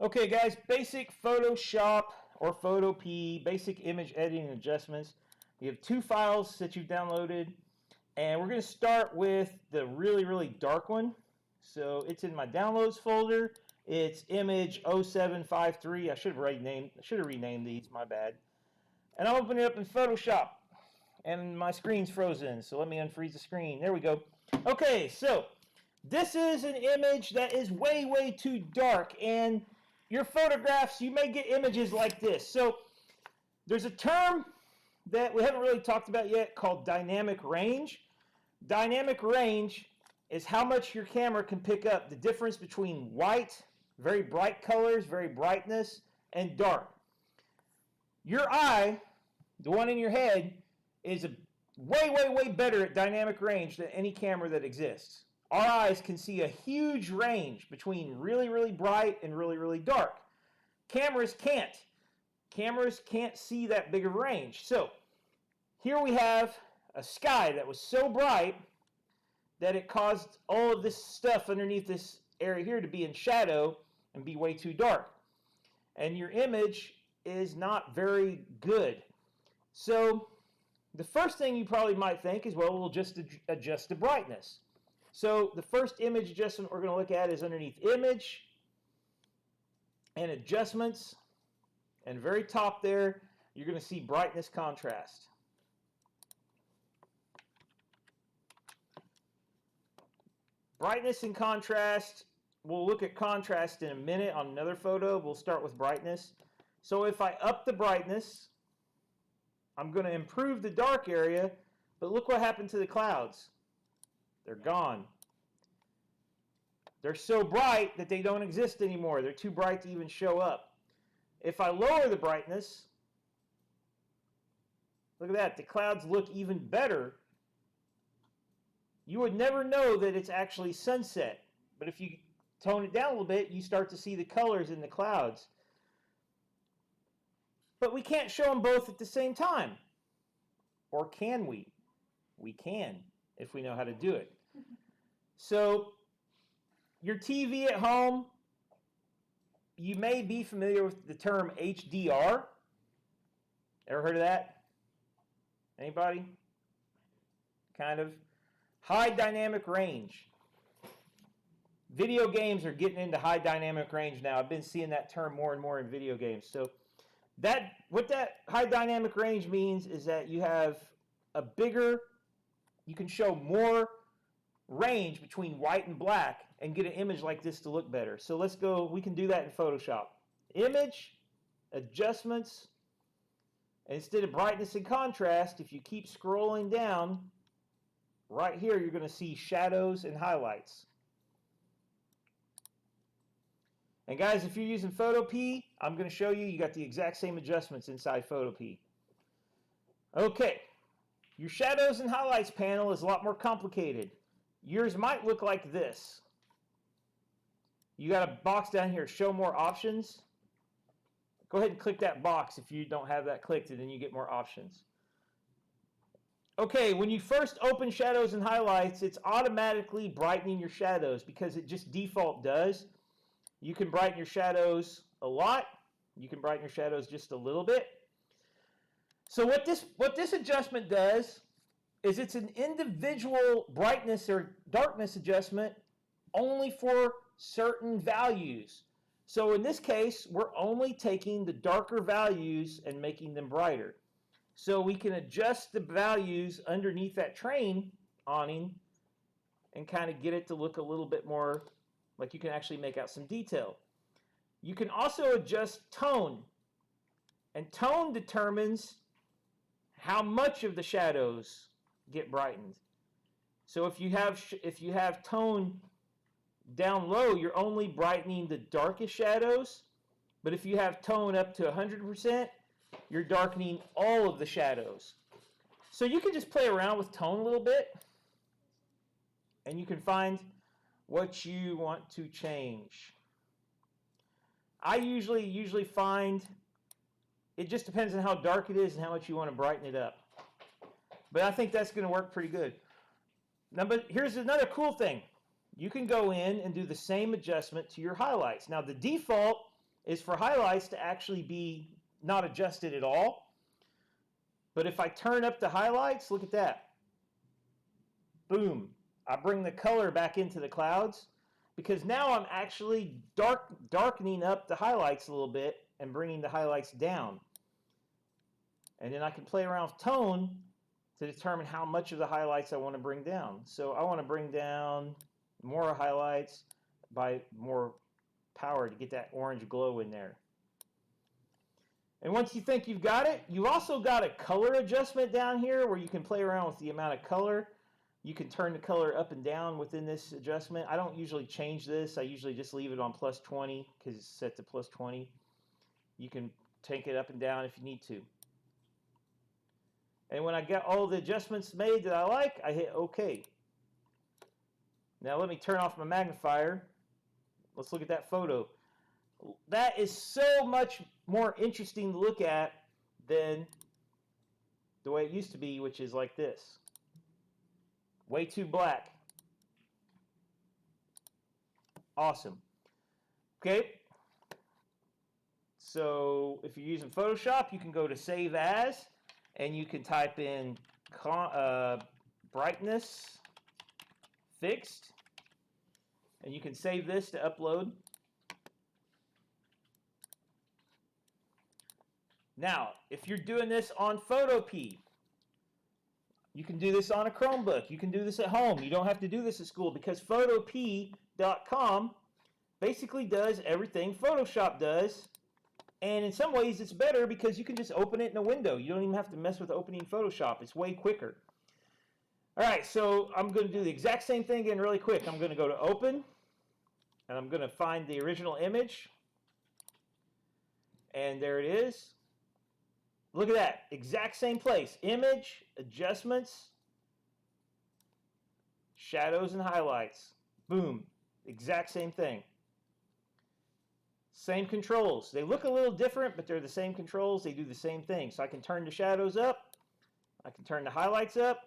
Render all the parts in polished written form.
Okay, guys, basic Photoshop or Photopea, basic image editing adjustments. You have two files that you've downloaded, and we're going to start with the really dark one. So it's in my downloads folder. It's image 0753. I should have renamed these, my bad. And I'll open it up in Photoshop. And my screen's frozen, so let me unfreeze the screen. There we go. Okay, so this is an image that is way too dark, and your photographs, you may get images like this. So there's a term that we haven't really talked about yet called dynamic range. Dynamic range is how much your camera can pick up the difference between white, very bright colors, very brightness, and dark. Your eye, the one in your head, is a way better at dynamic range than any camera that exists. Our eyes can see a huge range between really bright and really dark. Cameras can't. Cameras can't see that big of a range. So here we have a sky that was so bright that it caused all of this stuff underneath this area here to be in shadow and be way too dark. And your image is not very good. So the first thing you probably might think is, well, we'll just adjust the brightness. So the first image adjustment we're going to look at is underneath Image and Adjustments. And very top there, you're going to see Brightness Contrast. Brightness and contrast, we'll look at contrast in a minute on another photo. We'll start with brightness. So if I up the brightness, I'm going to improve the dark area, but look what happened to the clouds. They're gone. They're so bright that they don't exist anymore. They're too bright to even show up. If I lower the brightness, look at that. The clouds look even better. You would never know that it's actually sunset, but if you tone it down a little bit, you start to see the colors in the clouds. But we can't show them both at the same time. Or can we? We can, if we know how to do it. So your TV at home, you may be familiar with the term HDR. Ever heard of that? Anybody? Kind of. High dynamic range. Video games are getting into high dynamic range now. I've been seeing that term more and more in video games. So what that high dynamic range means is that you have you can show more range between white and black and get an image like this to look better. So let's go, we can do that in Photoshop. Image, adjustments, and instead of brightness and contrast, if you keep scrolling down, right here you're going to see shadows and highlights. And guys, if you're using Photopea, I'm going to show you got the exact same adjustments inside Photopea. Okay, your shadows and highlights panel is a lot more complicated. Yours might look like this. You got a box down here, show more options. Go ahead and click that box if you don't have that clicked, and then you get more options. Okay, when you first open shadows and highlights, it's automatically brightening your shadows because it just default does. You can brighten your shadows a lot. You can brighten your shadows just a little bit. So what this adjustment does is it's an individual brightness or darkness adjustment only for certain values. So in this case, we're only taking the darker values and making them brighter. So we can adjust the values underneath that train awning and kind of get it to look a little bit more like you can actually make out some detail. You can also adjust tone. And tone determines how much of the shadows get brightened. So if you have tone down low, you're only brightening the darkest shadows. But if you have tone up to 100%, you're darkening all of the shadows. So you can just play around with tone a little bit, and you can find what you want to change. I usually find it just depends on how dark it is and how much you want to brighten it up. But I think that's going to work pretty good. Now, but here's another cool thing. You can go in and do the same adjustment to your highlights. Now, the default is for highlights to actually be not adjusted at all. But if I turn up the highlights, look at that. Boom. I bring the color back into the clouds because now I'm actually darkening up the highlights a little bit and bringing the highlights down. And then I can play around with tone to determine how much of the highlights I want to bring down. So I want to bring down more highlights by more power to get that orange glow in there. And once you think you've got it, you've also got a color adjustment down here where you can play around with the amount of color. You can turn the color up and down within this adjustment. I don't usually change this. I usually just leave it on plus 20 because it's set to plus 20. You can take it up and down if you need to. And when I get all the adjustments made that I like, I hit OK. Now let me turn off my magnifier. Let's look at that photo. That is so much more interesting to look at than the way it used to be, which is like this. Way too black. Awesome. Okay. So if you're using Photoshop, you can go to Save As, and you can type in brightness fixed, and you can save this to upload. Now, if you're doing this on Photopea, you can do this on a Chromebook. You can do this at home. You don't have to do this at school because Photopea.com basically does everything Photoshop does. And in some ways, it's better because you can just open it in a window. You don't even have to mess with opening Photoshop. It's way quicker. All right, so I'm going to do the exact same thing again really quick. I'm going to go to Open, and I'm going to find the original image. And there it is. Look at that, exact same place. Image, adjustments, shadows and highlights. Boom, exact same thing. Same controls. They look a little different, but they're the same controls. They do the same thing. So I can turn the shadows up. I can turn the highlights up.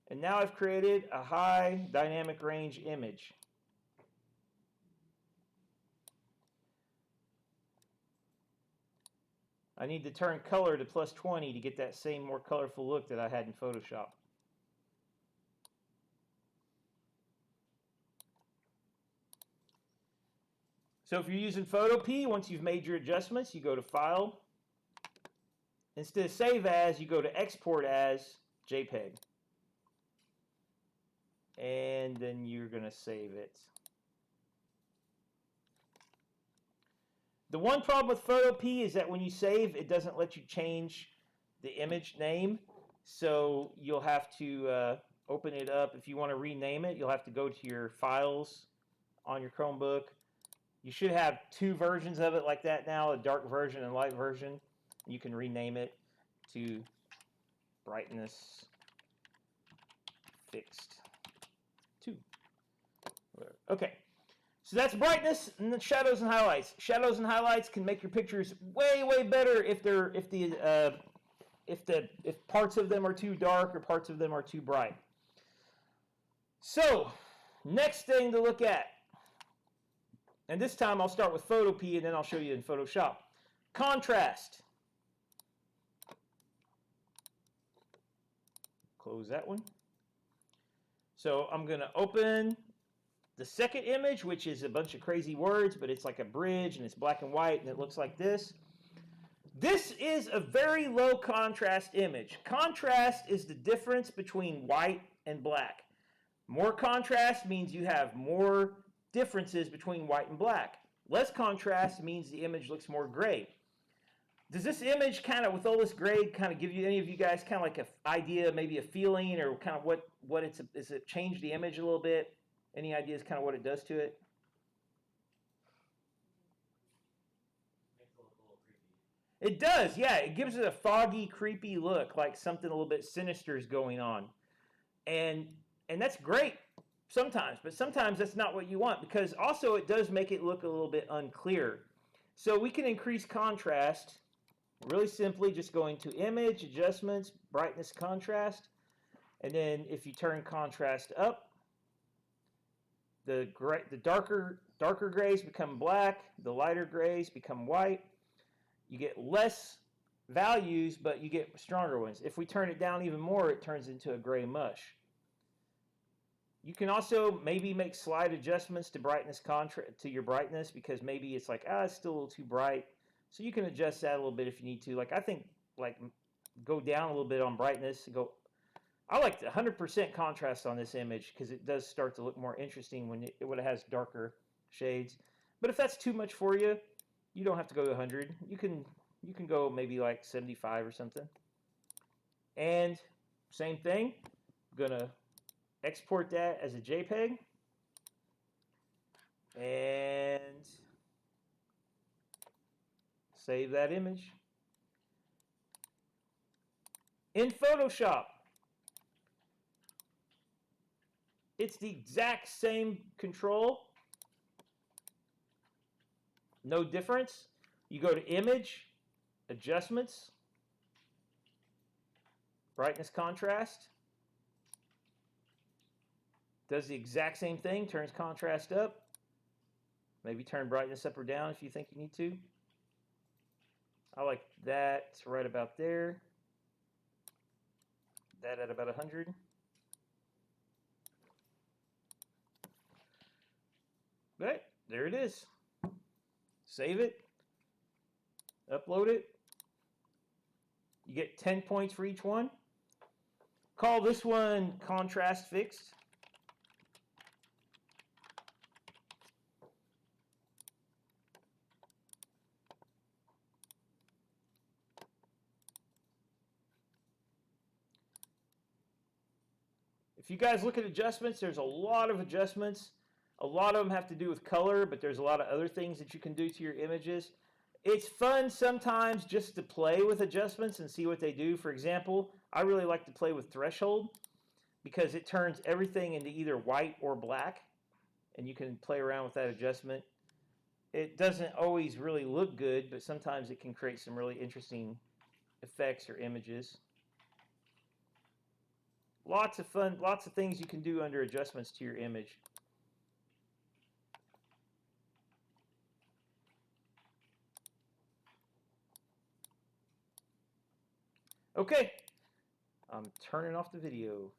And now I've created a high dynamic range image. I need to turn color to plus 20 to get that same more colorful look that I had in Photoshop. So if you're using Photopea, once you've made your adjustments, you go to File. Instead of Save As, you go to Export As JPEG. And then you're going to save it. The one problem with Photopea is that when you save, it doesn't let you change the image name. So you'll have to open it up. If you want to rename it, you'll have to go to your files on your Chromebook. You should have two versions of it like that now, a dark version and a light version. You can rename it to brightness fixed 2. Okay. So that's brightness and then shadows and highlights. Shadows and highlights can make your pictures way, way better if parts of them are too dark or parts of them are too bright. So, next thing to look at, and this time I'll start with Photopea and then I'll show you in Photoshop. Contrast. Close that one. So I'm going to open the second image, which is a bunch of crazy words, but it's like a bridge and it's black and white and it looks like this. This is a very low contrast image. Contrast is the difference between white and black. More contrast means you have more differences between white and black. Less contrast means the image looks more gray. Does this image kind of, with all this gray, kind of give you, any of you guys, kind of like an idea, maybe a feeling, or kind of what does it change the image a little bit? Any ideas kind of what it does to it? Makes it look a little creepy. It does, yeah. It gives it a foggy, creepy look, like something a little bit sinister is going on. And that's great sometimes, but sometimes that's not what you want, because also it does make it look a little bit unclear. So we can increase contrast really simply just going to Image, Adjustments, Brightness, Contrast. And then if you turn contrast up, The darker grays become black, the lighter grays become white. You get less values, but you get stronger ones. If we turn it down even more, it turns into a gray mush. You can also maybe make slight adjustments to to your brightness, because maybe it's like, it's still a little too bright. So you can adjust that a little bit if you need to. Like, I think, like, go down a little bit on brightness. I like the 100% contrast on this image, because it does start to look more interesting when it has darker shades. But if that's too much for you, you don't have to go to 100. You can go maybe like 75 or something. And same thing, I'm gonna export that as a JPEG and save that image. In Photoshop, it's the exact same control, no difference. You go to Image, Adjustments, Brightness Contrast. Does the exact same thing, turns contrast up. Maybe turn brightness up or down if you think you need to. I like that right about there. That at about 100. Right, there it is. Save it. Upload it. You get 10 points for each one. Call this one Contrast Fixed. If you guys look at adjustments, there's a lot of adjustments. A lot of them have to do with color, but there's a lot of other things that you can do to your images. It's fun sometimes just to play with adjustments and see what they do. For example, I really like to play with threshold, because it turns everything into either white or black, and you can play around with that adjustment. It doesn't always really look good, but sometimes it can create some really interesting effects or images. Lots of fun, lots of things you can do under adjustments to your image. Okay, I'm turning off the video.